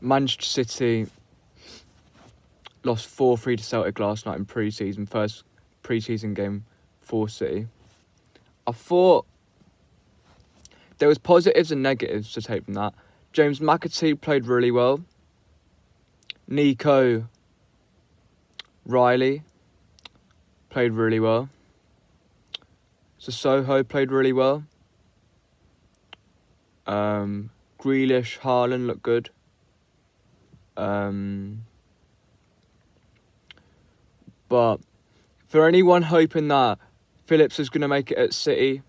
Manchester City lost 4-3 to Celtic last night in pre-season, first pre-season game for City. I thought there was positives and negatives to take from that. James McAtee played really well. Nico Riley played really well. Sissoko played really well. Grealish, Haaland looked good. But for anyone hoping that Phillips is going to make it at City,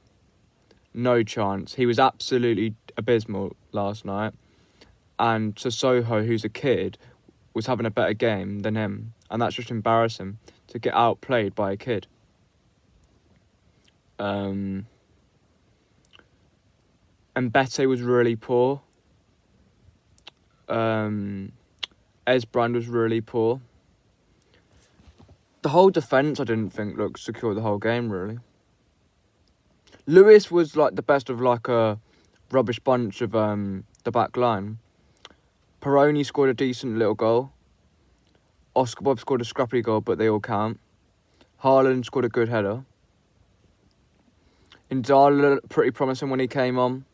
no chance. He was absolutely abysmal last night. And Sissoko, who's a kid, was having a better game than him. And that's just embarrassing to get outplayed by a kid. And Bete was really poor. Esbrand was really poor. The whole defence, I didn't think, looked secure the whole game, really. Lewis was like the best of like a rubbish bunch of the back line. Peroni scored a decent little goal. Oscar Bob scored a scrappy goal, but they all count. Haaland scored a good header. Indala looked pretty promising when he came on.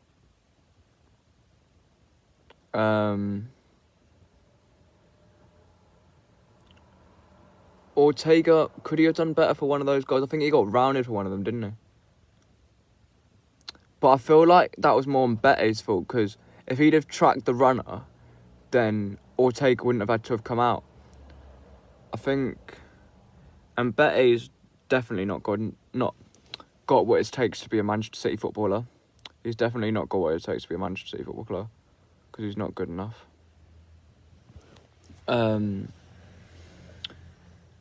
Ortega, could he have done better for one of those goals? I think he got rounded for one of them, didn't he? But I feel like that was more on Bete's fault, because if he'd have tracked the runner, then Ortega wouldn't have had to have come out. I think... And Bete's definitely not got what it takes to be a Manchester City footballer. He's definitely not got what it takes to be a Manchester City footballer, because he's not good enough.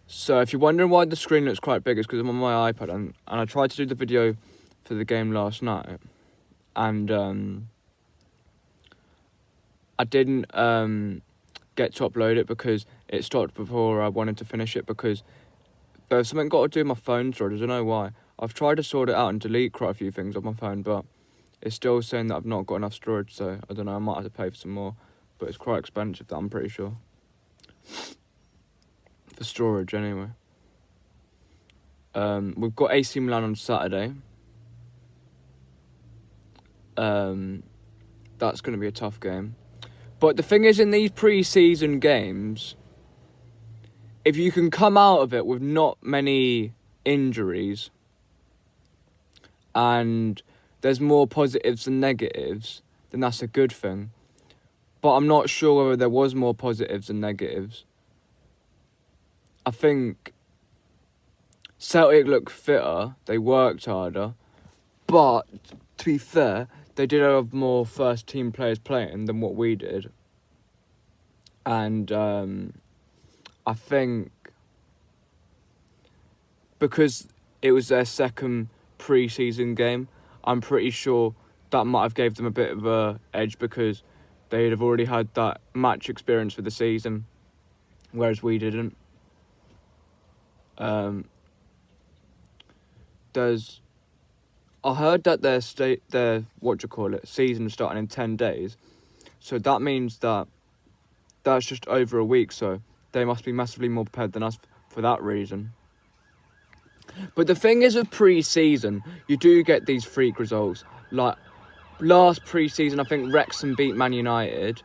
So if you're wondering why the screen looks quite big, it's because I'm on my iPad, and I tried to do the video for the game last night, and I didn't get to upload it because it stopped before I wanted to finish it, because there's something got to do with my phone storage. I don't know why. I've tried to sort it out and delete quite a few things off my phone, but it's still saying that I've not got enough storage, so I don't know, I might have to pay for some more, but it's quite expensive, that I'm pretty sure. For storage, anyway. We've got AC Milan on Saturday. That's going to be a tough game. But the thing is, in these pre-season games, if you can come out of it with not many injuries, and there's more positives than negatives, then that's a good thing. But I'm not sure whether there was more positives than negatives. I think Celtic looked fitter, they worked harder, but to be fair, they did have more first team players playing than what we did. And I think because it was their second pre-season game, I'm pretty sure that might have gave them a bit of a edge, because they'd have already had that match experience for the season, whereas we didn't. I heard that their season starting in 10 days, so that means that that's just over a week, so they must be massively more prepared than us for that reason. But the thing is, with pre-season, you do get these freak results. Like last pre-season, I think Wrexham beat Man United.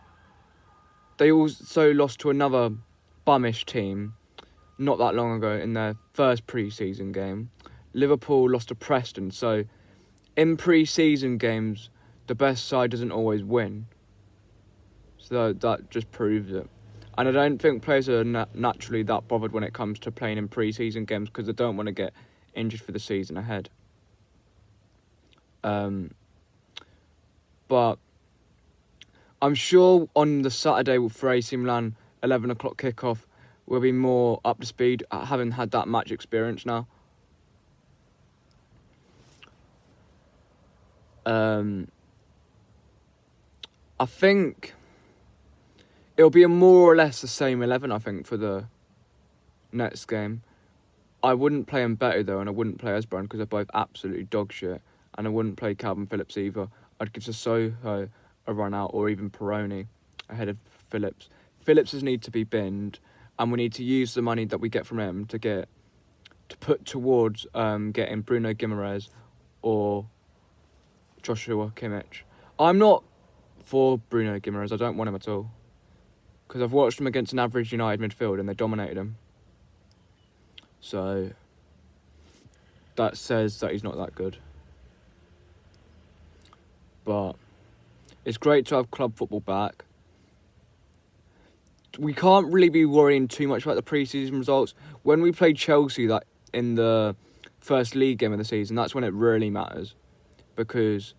They also lost to another bummish team not that long ago in their first pre-season game. Liverpool lost to Preston, so in pre-season games, the best side doesn't always win. So that just proves it. And I don't think players are naturally that bothered when it comes to playing in pre-season games, because they don't want to get injured for the season ahead. But I'm sure on the Saturday for AC Milan, 11 o'clock kickoff, we'll be more up to speed, having had that match experience now. I think it'll be a more or less the same 11, I think, for the next game. I wouldn't play Mbetu, though, and I wouldn't play Esbrand, because they're both absolutely dog shit. And I wouldn't play Calvin Phillips either. I'd give Sissoko a run out, or even Peroni, ahead of Phillips. Phillips's need to be binned, and we need to use the money that we get from him to put towards getting Bruno Guimaraes or Joshua Kimmich. I'm not for Bruno Guimaraes. I don't want him at all, because I've watched him against an average United midfield and they dominated him. So that says that he's not that good. But it's great to have club football back. We can't really be worrying too much about the pre-season results. When we played Chelsea that in the first league game of the season, that's when it really matters. Because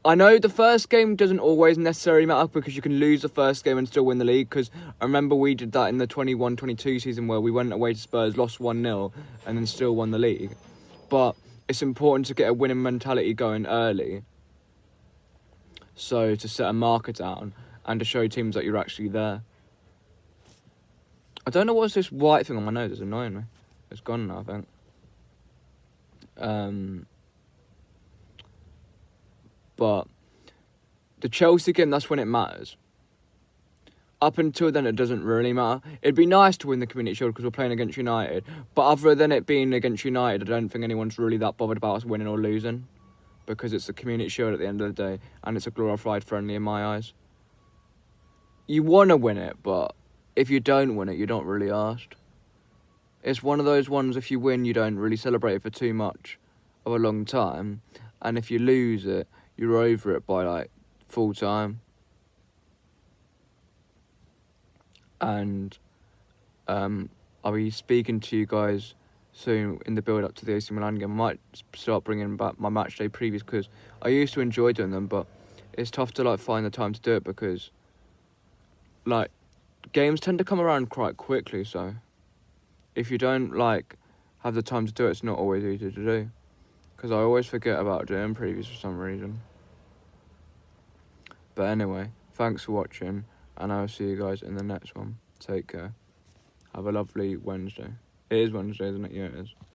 I know the first game doesn't always necessarily matter, because you can lose the first game and still win the league. Because I remember we did that in the 21-22 season where we went away to Spurs, lost 1-0 and then still won the league. But it's important to get a winning mentality going early. So to set a marker down and to show teams that you're actually there. I don't know what's this white thing on my nose. It's annoying me. It's gone now, I think. But the Chelsea game, that's when it matters. Up until then, it doesn't really matter. It'd be nice to win the Community Shield because we're playing against United. But other than it being against United, I don't think anyone's really that bothered about us winning or losing. Because it's the Community Shield at the end of the day. And it's a glorified friendly in my eyes. You want to win it, but if you don't win it, you're not really asked. It's one of those ones, if you win, you don't really celebrate it for too much of a long time. And if you lose it, you're over it by, like, full time. And I'll be speaking to you guys soon in the build-up to the AC Milan game. I might start bringing back my match day previews, because I used to enjoy doing them, but it's tough to, like, find the time to do it, because, like, games tend to come around quite quickly, so if you don't, like, have the time to do it, it's not always easy to do. Because I always forget about doing previews for some reason. But anyway, thanks for watching, and I'll see you guys in the next one. Take care. Have a lovely Wednesday. It is Wednesday, isn't it? Yeah, it is.